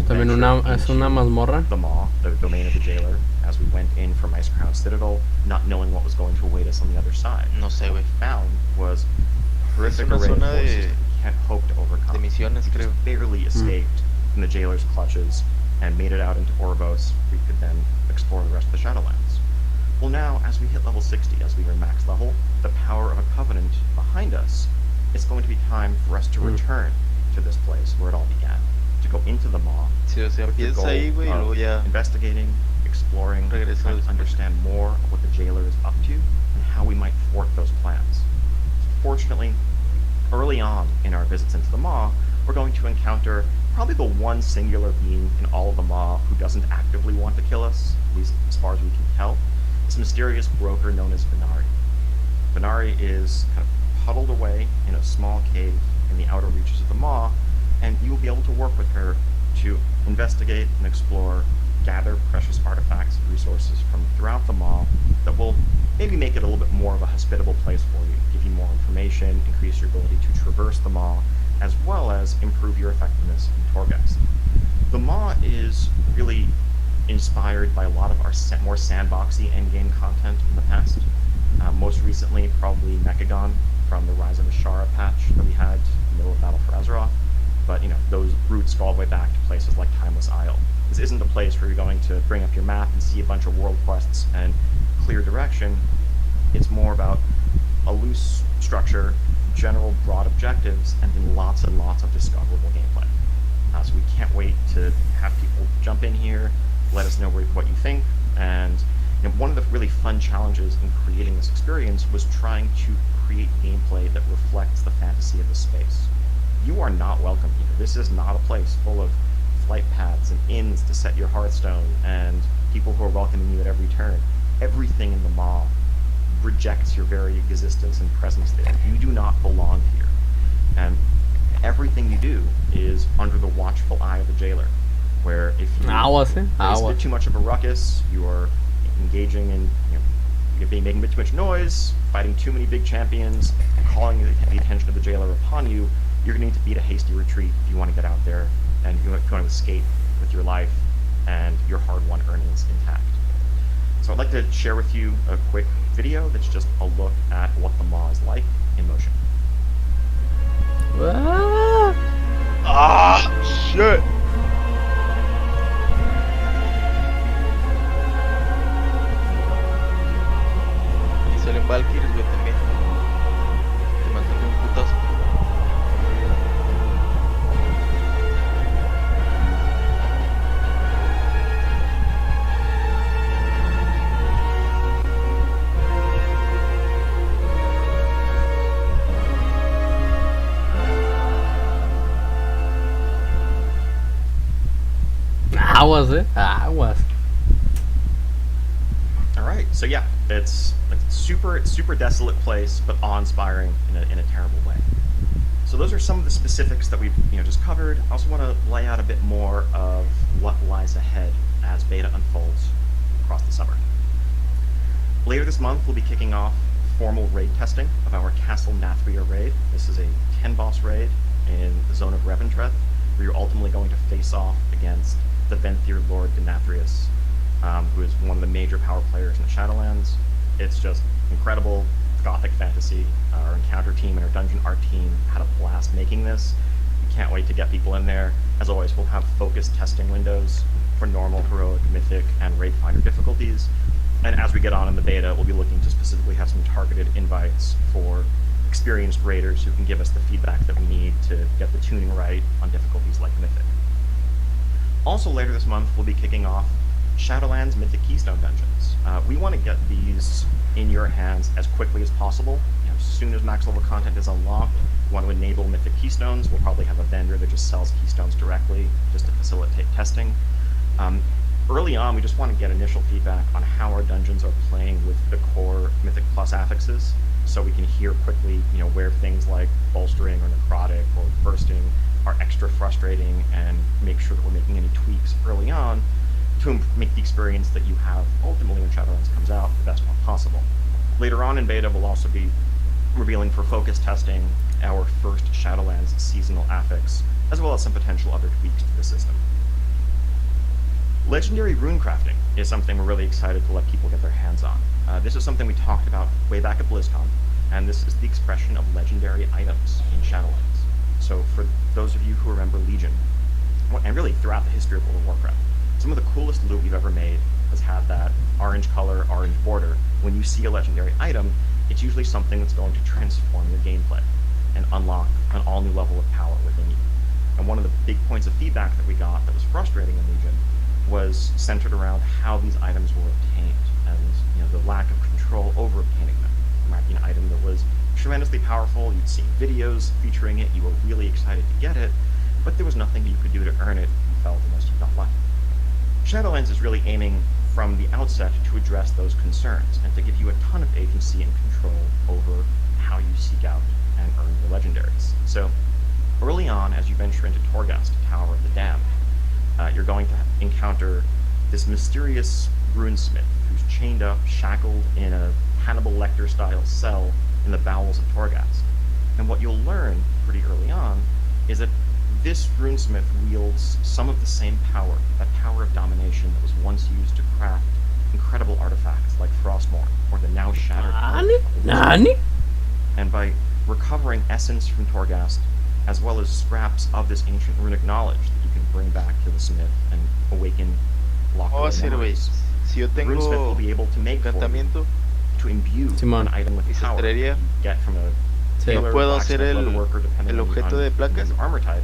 También es una mazmorra. the Maw, the domain of the jailer, as we went in from Icecrown Citadel, not knowing what was going to await us on the other side. No sé, What güey. we found was a horrific una array of zona forces de- that we can't hope to overcome. de misiones, We creo. just barely escaped from the jailer's clutches and made it out into Orvos. We could then explore the rest of the Shadowlands. Well, now, as we hit level 60, as we are max level, the power of a covenant behind us, it's going to be time for us to return to this place where it all began, to go into the Maw, Sí, o sea, with the empiezas goal ahí, güey, y of luego ya investigating, exploring, regresas trying to después. understand more of what the jailer is up to and how we might thwart those plans. Fortunately, early on in our visits into the Maw, we're going to encounter probably the one singular being in all of the Maw who doesn't actively want to kill us, at least as far as we can tell. This mysterious broker known as Venari. Venari is kind of huddled away in a small cave in the outer reaches of the Maw, and you will be able to work with her to investigate and explore, gather precious artifacts and resources from throughout the Maw that will maybe make it a little bit more of a hospitable place for you, give you more information, increase your ability to traverse the Maw, as well as improve your effectiveness in Torghast. The Maw is really inspired by a lot of our more sandboxy endgame content in the past. Most recently, probably Mechagon from the Rise of Ashara patch that we had in the middle of Battle for Azeroth. But those roots go all the way back to places like Timeless Isle. This isn't a place where you're going to bring up your map and see a bunch of world quests and clear direction. It's more about a loose structure, general broad objectives, and then lots and lots of discoverable gameplay. So we can't wait to have people jump in here, let us know what you think, and one of the really fun challenges in creating this experience was trying to create gameplay that reflects the fantasy of the space. You are not welcome here. This is not a place full of flight paths and inns to set your Hearthstone and people who are welcoming you at every turn. Everything in the Maw rejects your very existence and presence there. You do not belong here. And everything you do is under the watchful eye of the jailer, where if you raise a bit too much of a ruckus, you are engaging in making a bit too much noise, fighting too many big champions, calling the attention of the jailer upon you, you're going to need to beat a hasty retreat if you want to get out there and you want to escape with your life and your hard-won earnings intact. So I'd like to share with you a quick video that's just a look at what the Maw is like in motion. Ah, shit. Y salen Valkyries, güey, también. Te matan de un putazo. Aguas. All right, so yeah, it's like super desolate place, but awe-inspiring in a terrible way. So those are some of the specifics that we've just covered. I also want to lay out a bit more of what lies ahead as beta unfolds across the summer. Later this month, we'll be kicking off formal raid testing of our Castle Nathria raid. This is a 10-boss raid in the zone of Revendreth, where you're ultimately going to face off against the Venthyr Lord Denathrius, who is one of the major power players in the Shadowlands. It's just incredible gothic fantasy. Our encounter team and our dungeon art team had a blast making this. We can't wait to get people in there. As always, we'll have focused testing windows for normal, heroic, mythic, and raid finder difficulties. And as we get on in the beta, we'll be looking to specifically have some targeted invites for experienced raiders who can give us the feedback that we need to get the tuning right on difficulties like mythic. Also later this month, we'll be kicking off Shadowlands Mythic Keystone Dungeons. We want to get these in your hands as quickly as possible. As soon as max level content is unlocked, you want to enable Mythic Keystones. We'll probably have a vendor that just sells Keystones directly just to facilitate testing. Early on, we just want to get initial feedback on how our dungeons are playing with the core Mythic Plus affixes, so we can hear quickly, where things like bolstering or necrotic or bursting are extra frustrating, and make sure that we're making any tweaks early on to make the experience that you have ultimately when Shadowlands comes out the best one possible. Later on in beta, we'll also be revealing for focus testing our first Shadowlands seasonal affix, as well as some potential other tweaks to the system. Legendary rune crafting is something we're really excited to let people get their hands on. This is something we talked about way back at BlizzCon, and this is the expression of legendary items in Shadowlands. So for those of you who remember Legion, and really throughout the history of World of Warcraft, some of the coolest loot we've ever made has had that orange color, orange border. When you see a legendary item, it's usually something that's going to transform your gameplay and unlock an all new level of power within you. And one of the big points of feedback that we got that was frustrating in Legion was centered around how these items were obtained, and the lack of control over obtaining them. It might be an item that was tremendously powerful, you'd seen videos featuring it, you were really excited to get it, but there was nothing you could do to earn it, you felt, unless you got lucky. Shadowlands is really aiming from the outset to address those concerns and to give you a ton of agency and control over how you seek out and earn your legendaries. So early on, as you venture into Torghast, Tower of the Damned, you're going to encounter this mysterious runesmith who's chained up, shackled in a Hannibal Lecter-style cell in the bowels of Torghast. And what you'll learn pretty early on is that this runesmith wields some of the same power, that power of domination that was once used to craft incredible artifacts like Frostmourne or the now shattered Nani? And by recovering essence from Torghast, as well as scraps of this ancient runic knowledge that you can bring back to the smith and awaken locked memories, Si yo the runesmith will be able to make for you, to imbue an item with power that you get from a tailor, blacksmith, leatherworker, depending on your armor type.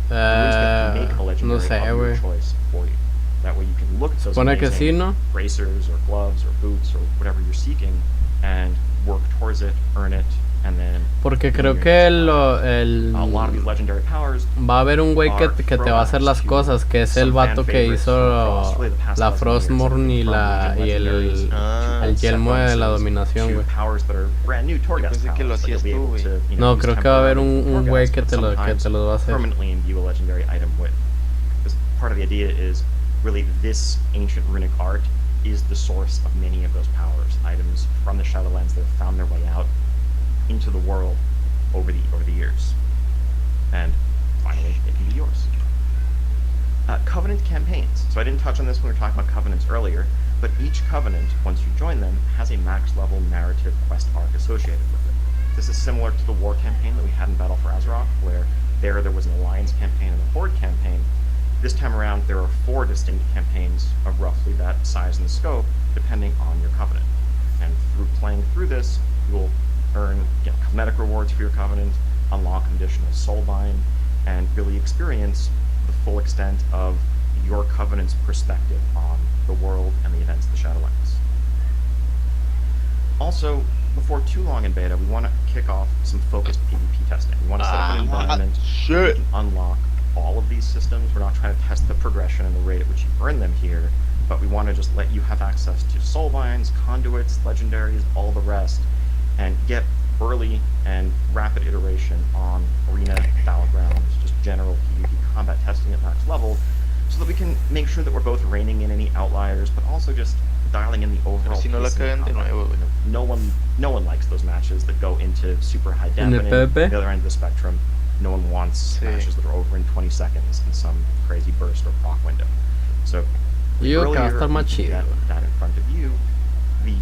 The runesmith can make a legendary of your choice for you. That way you can look at those amazing bracers or gloves or boots or whatever you're seeking and work towards it, earn it, and then porque creo que a lot of these legendary powers va a haber un güey que te va a hacer las cosas, que es el vato que hizo la Frostmourne y el yelmo de la dominación, güey. Pensé que lo hacías tú, güey. No, creo que va a haber un güey que te los va a hacer. Permanently imbue a legendary item with. Because part of the idea is really this ancient runic art is the source of many of those powers. Items from the Shadowlands that have found their way out into the world over the years, and finally it can be yours. Covenant campaigns. So I didn't touch on this when we were talking about covenants earlier, but each covenant, once you join them, has a max level narrative quest arc associated with it. This is similar to the war campaign that we had in Battle for Azeroth, where there was an alliance campaign and a horde campaign. This time around, there are 4 distinct campaigns of roughly that size and scope, depending on your covenant. And through playing through this, you will earn cosmetic rewards for your covenant, unlock an additional soulbind, and really experience the full extent of your covenant's perspective on the world and the events of the Shadowlands. Also, before too long in beta, we want to kick off some focused PvP testing. We want to set up an environment where you can unlock all of these systems. We're not trying to test the progression and the rate at which you earn them here, but we want to just let you have access to soulbinds, conduits, legendaries, all the rest, and get early and rapid iteration on arena, battlegrounds, just general PvP combat testing at max level, so that we can make sure that we're both reining in any outliers, but also just dialing in the overall pace of the combat. No one likes those matches that go into super high deafening. On the other end of the spectrum, no one wants matches that are over in 20 seconds in some crazy burst or proc window. So the earlier you get that in front of you, the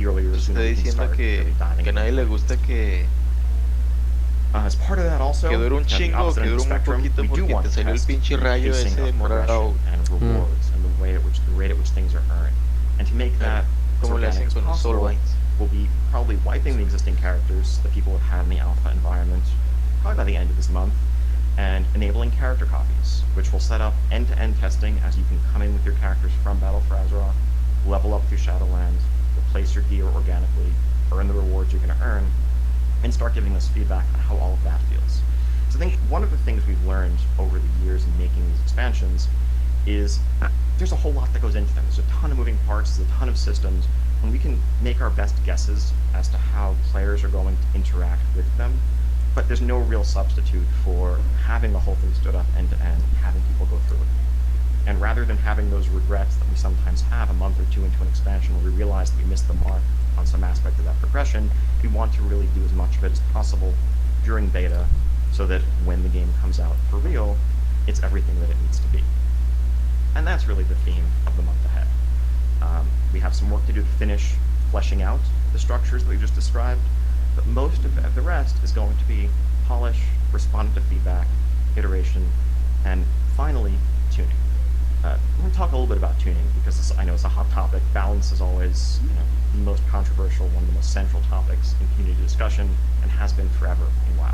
earlier está diciendo que a nadie le gusta que as part of that also, que dure un chingo, que dure muy poquito porque te salió el pinche rayo ese morado and rewards and the rate at which things are earned. And to make that como le hacen con los soulbinds, we'll be probably wiping the existing characters that people have had in the alpha environment probably by the end of this month, and enabling character copies, which will set up end-to-end testing as you can come in with your characters from Battle for Azeroth, level up through Shadowlands, replace your gear organically, earn the rewards you're going to earn, and start giving us feedback on how all of that feels. So I think one of the things we've learned over the years in making these expansions is there's a whole lot that goes into them. There's a ton of moving parts, there's a ton of systems, and we can make our best guesses as to how players are going to interact with them, but there's no real substitute for having the whole thing stood up end to end, having people go through it. And rather than having those regrets that we sometimes have a month or two into an expansion where we realize that we missed the mark on some aspect of that progression, we want to really do as much of it as possible during beta so that when the game comes out for real, it's everything that it needs to be. And that's really the theme of the month ahead. We have some work to do to finish fleshing out the structures that we've just described, but most of the rest is going to be polish, responding to feedback, iteration, and finally, tuning. We're going to talk a little bit about tuning because I know it's a hot topic. Balance is always, the most controversial, one of the most central topics in community discussion, and has been forever in WoW.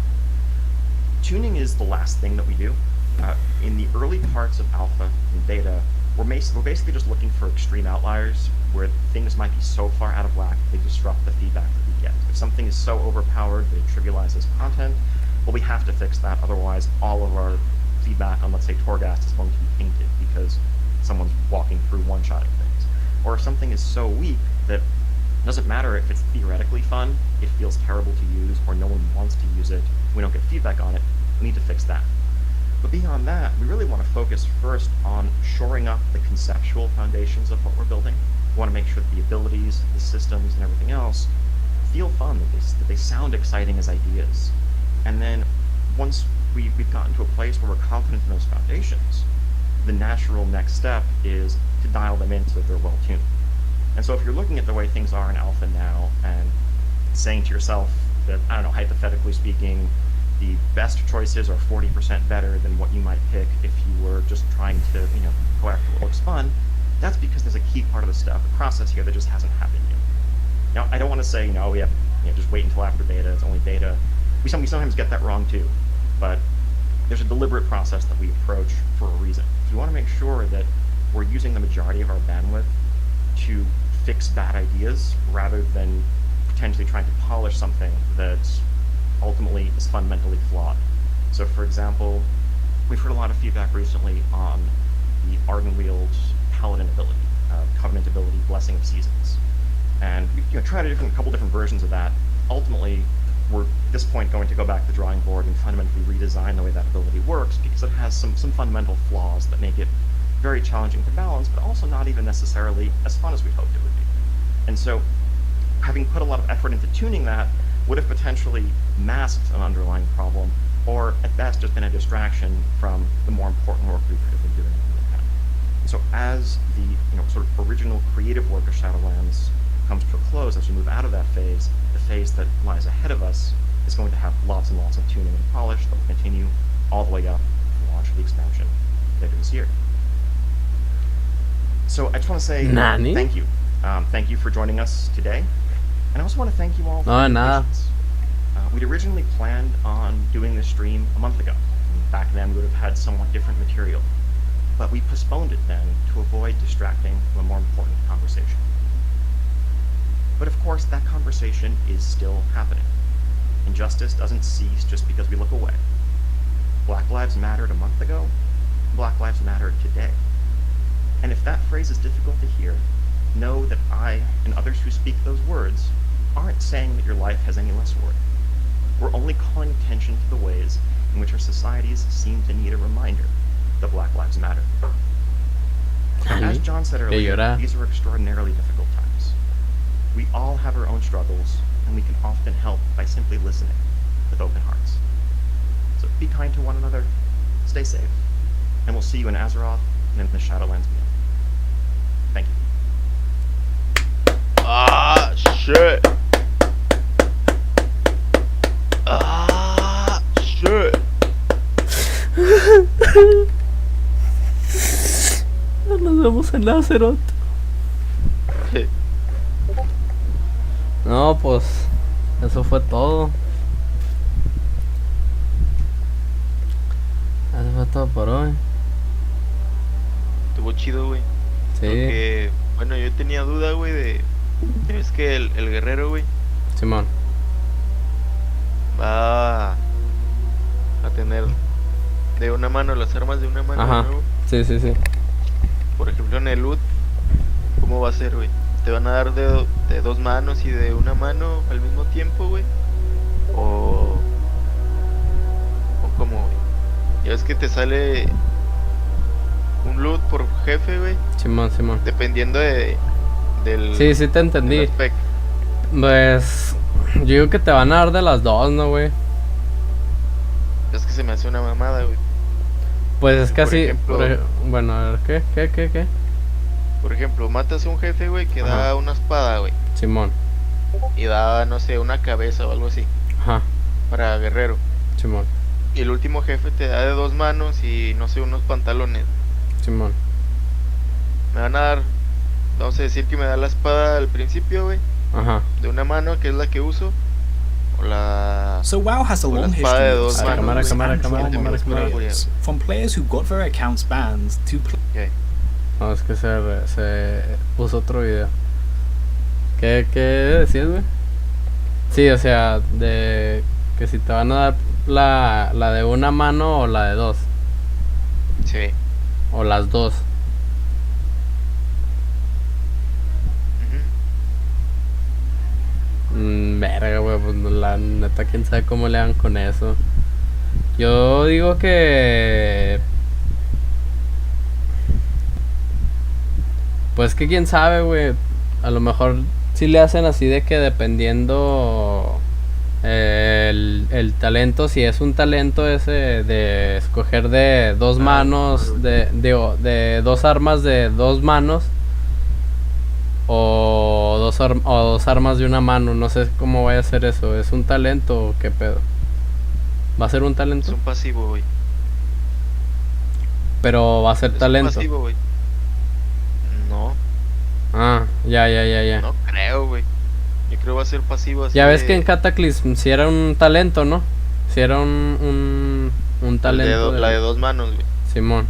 Tuning is the last thing that we do. In the early parts of alpha and beta, we're basically just looking for extreme outliers where things might be so far out of whack they disrupt the feedback that we get. If something is so overpowered that it trivializes content, well, we have to fix that. Otherwise, all of our feedback on, let's say, Torghast is going to be tainted because someone's walking through one-shotting things. Or if something is so weak that it doesn't matter if it's theoretically fun, it feels terrible to use, or no one wants to use it, we don't get feedback on it, we need to fix that. But beyond that, we really want to focus first on shoring up the conceptual foundations of what we're building. We want to make sure that the abilities, the systems, and everything else feel fun, that they sound exciting as ideas. And then once we've gotten to a place where we're confident in those foundations, the natural next step is to dial them in so that they're well-tuned. And so if you're looking at the way things are in alpha now and saying to yourself that, I don't know, hypothetically speaking, the best choices are 40% better than what you might pick if you were just trying to, go after what looks fun, that's because there's a key part of the process here that just hasn't happened yet. Now, I don't want to say, we have, just wait until after beta, it's only beta. We sometimes get that wrong too, but there's a deliberate process that we approach for a reason. So we want to make sure that we're using the majority of our bandwidth to fix bad ideas rather than potentially trying to polish something that's ultimately is fundamentally flawed. So for example, we've heard a lot of feedback recently on the Ardenweald Paladin ability, Covenant ability, Blessing of Seasons. And we've tried a couple different versions of that. Ultimately, we're at this point going to go back to the drawing board and fundamentally redesign the way that ability works because it has some fundamental flaws that make it very challenging to balance, but also not even necessarily as fun as we hoped it would be. And so, having put a lot of effort into tuning that would have potentially masked an underlying problem, or at best just been a distraction from the more important work we could have been doing in the past. So as the sort of original creative work of Shadowlands comes to a close, as we move out of that phase, the phase that lies ahead of us is going to have lots and lots of tuning and polish that will continue all the way up to the launch of the expansion later this year. So I just want to say thank you. Thank you for joining us today. And I also want to thank you all for your patience. We'd originally planned on doing this stream a month ago. And back then, we would have had somewhat different material. But we postponed it then to avoid distracting from a more important conversation. But of course, that conversation is still happening. Injustice doesn't cease just because we look away. Black Lives Mattered a month ago. Black Lives Matter today. And if that phrase is difficult to hear, know that I and others who speak those words aren't saying that your life has any less worth. We're only calling attention to the ways in which our societies seem to need a reminder that Black Lives Matter. As John said earlier, these are extraordinarily difficult times. We all have our own struggles, and we can often help by simply listening with open hearts. So be kind to one another, stay safe, and we'll see you in Azeroth and in the Shadowlands beyond. Thank you. Ah, shit. Ah, shit. Nos vemos en Azeroth. No, pues eso fue todo. Eso fue todo por hoy. Estuvo chido, güey. Sí. Porque, bueno, yo tenía duda, güey, de Es que el guerrero, güey, Simón. va a tener de una mano las armas de una mano de Ajá. nuevo. Sí, sí, sí. Por ejemplo, en el loot, ¿cómo va a ser, güey? ¿Te van a dar de dos manos y de una mano al mismo tiempo, güey? O cómo, güey. Ya ves que te sale un loot por jefe, güey, Simón, Simón. dependiendo del, Sí, sí te del entendí. aspecto. Pues yo digo que te van a dar de las dos, ¿no, güey? Es que se me hace una mamada, güey. Pues es que Por así, ejemplo- bueno, a ver, ¿qué? Por ejemplo, matas a un jefe, güey, que Ajá. da una espada, güey, Simón. y da, no sé, una cabeza o algo así, Ajá. para guerrero. Simón. Y el último jefe te da de dos manos y, no sé, unos pantalones. Simón. Me van a dar, vamos a decir que me da la espada al principio, güey, Ajá. de una mano, que es la que uso, o la... So WoW has a o la long espada de history of dos Cámara, manos, scandals cámara, and cámara, drama cámara, with cámara. players, from players who got their accounts banned to Ok. No, es que se puso otro video. ¿Qué decías, güey? Sí, o sea, de que si te van a dar la de una mano o la de dos. Sí. O las dos. Ujú. Verga, güey, pues la neta, quién sabe cómo le hagan con eso. Yo digo que... Pues que quién sabe, güey. A lo mejor sí le hacen así de que dependiendo el talento, si es un talento ese de escoger de dos manos, de dos armas de dos manos, o dos armas de una mano. No sé cómo vaya a ser eso. ¿Es un talento o qué pedo? ¿Va a ser un Es talento? un pasivo, güey. Pero va a ser Es un talento. pasivo, güey. No, Ah, ya. no creo, güey. Yo creo que va a ser pasivo así Ya ves de- que en Cataclysm si era un talento, ¿no? Si era un el de talento la de dos manos, güey. Simón.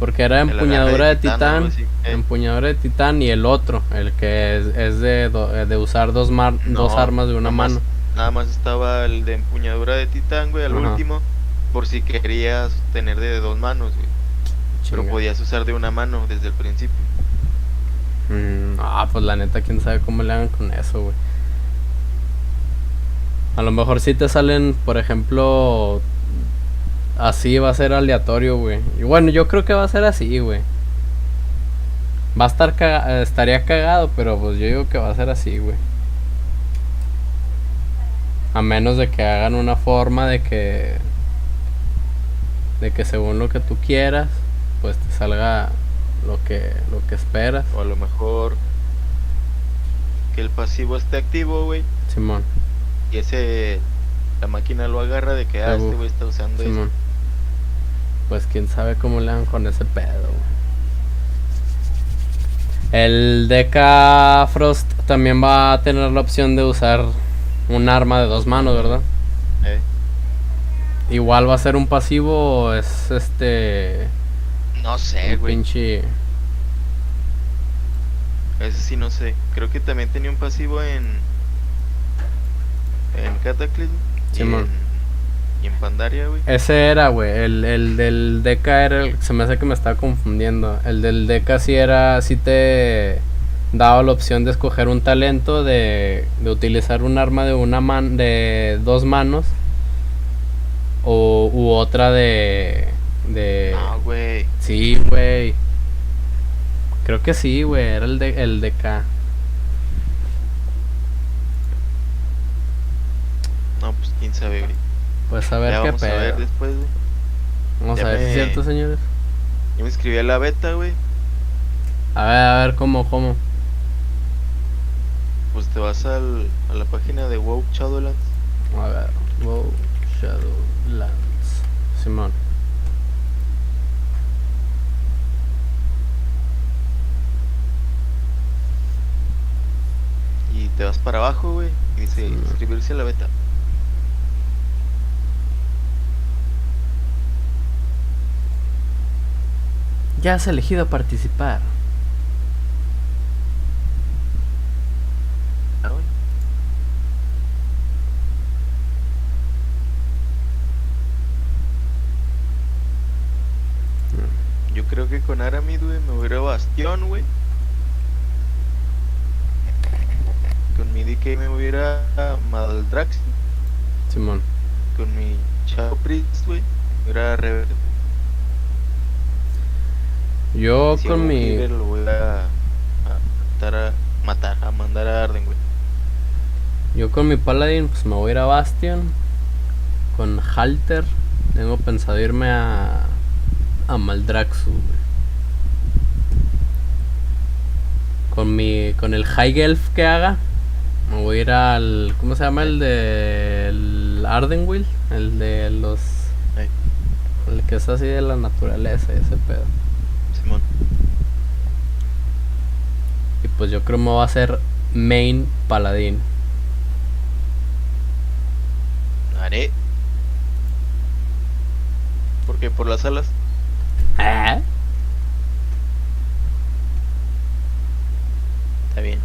Porque era De la empuñadura de garra de titán, algo titán, así. empuñadura de titán, y el otro, el que es de usar dos No, armas de una nada más- mano. Nada más estaba el de empuñadura de titán, güey, al Ajá. último. Por si querías tener de dos manos, güey. Pero Chinga. podías usar de una mano desde el principio. Pues la neta, quién sabe cómo le hagan con eso, güey. A lo mejor si te salen, por ejemplo, así va a ser aleatorio, güey. Y bueno, yo creo que va a ser así, güey. Va a estar estaría cagado, pero pues yo digo que va a ser así, güey. A menos de que hagan una forma de que según lo que tú quieras, pues te salga lo que esperas. O a lo mejor que el pasivo esté activo, güey. Simón. Y la máquina lo agarra de que, este güey está usando eso. Simón. Pues quién sabe cómo le hagan con ese pedo, güey. El DK Frost también va a tener la opción de usar un arma de dos manos, ¿verdad? Igual va a ser un pasivo o es No sé, un güey. pinche... Ese sí no sé. Creo que también tenía un pasivo en Cataclysm Simón. y en Pandaria, güey. Ese era, güey. El del DK era se me hace que me estaba confundiendo. El del DK sí te daba la opción de escoger un talento de utilizar un arma de de dos manos u otra de No, güey. Sí, güey. Creo que sí, güey. Era el DK. No, pues quién sabe, güey. Pues a ver Ya qué vamos a ver pedo. después, güey. Vamos ya a ver si es me- cierto, señores. Yo me inscribí a la beta, güey. A ver, cómo. Pues te vas a la página de WoW Shadowlands. A ver, WoW Shadowlands. Simón. Y te vas para abajo, güey. Y dice Sí. inscribirse a la beta. Ya has elegido participar. creo que con Aramid, güey, me voy a ir a Bastión, güey. Con mi DK me voy a ir a Maldrax. Simón. Con mi Shadow Priest, güey, me voy a ir a Reverde. Yo Si con algún mi... healer lo voy a mandar a Arden, güey. Yo con mi Paladin, pues me voy a ir a Bastion. Con Halter, tengo pensado irme a Maldraxxus, güey. Con el High Elf que haga, me voy a ir al... ¿Cómo se llama? El de... El Ardenweald. El de los... Ahí, El que es así de la naturaleza y ese pedo. Simón. Y pues yo creo que me va a hacer main paladín. Haré. ¿Por qué? ¿Por las alas? ¿Eh? Está bien.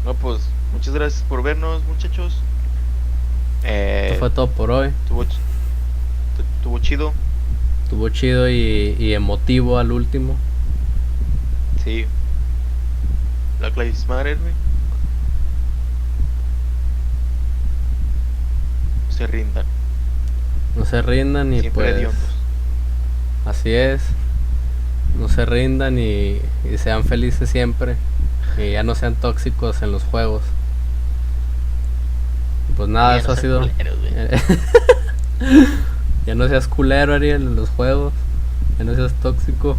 No, pues, muchas gracias por vernos, muchachos. Esto fue todo por hoy. Estuvo chido. Estuvo chido y emotivo al último. Sí. Black Lives Matter, güey. No se rindan. No se rindan y Siempre pues... hediondos. Así es. No se rindan y sean felices siempre. Y ya no sean tóxicos en los juegos. Pues nada, Ya eso no ha sean sido... culeros, güey. Ya no seas culero, Ariel, en los juegos. Ya no seas tóxico.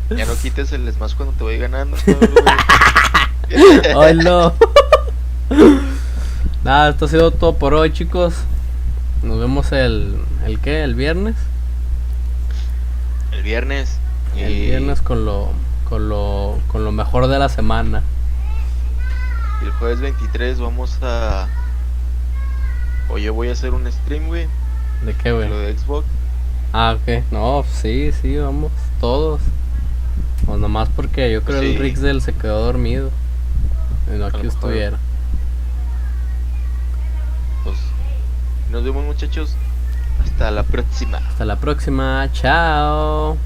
Ya no quites el smash cuando te voy ganando. Güey. ¡Ay, no! Nada, esto ha sido todo por hoy, chicos. Nos vemos el ¿qué? ¿El viernes? El viernes. El viernes con lo mejor de la semana. Y el jueves 23 vamos a... Oye, voy a hacer un stream, güey. ¿De qué, De güey? lo de Xbox. Ah, ok. No, sí, vamos. Todos. O nomás porque yo creo Sí. el Rixel se quedó dormido. Y no A aquí lo mejor. estuviera. Pues nos vemos, muchachos. Hasta la próxima. Hasta la próxima. Chao.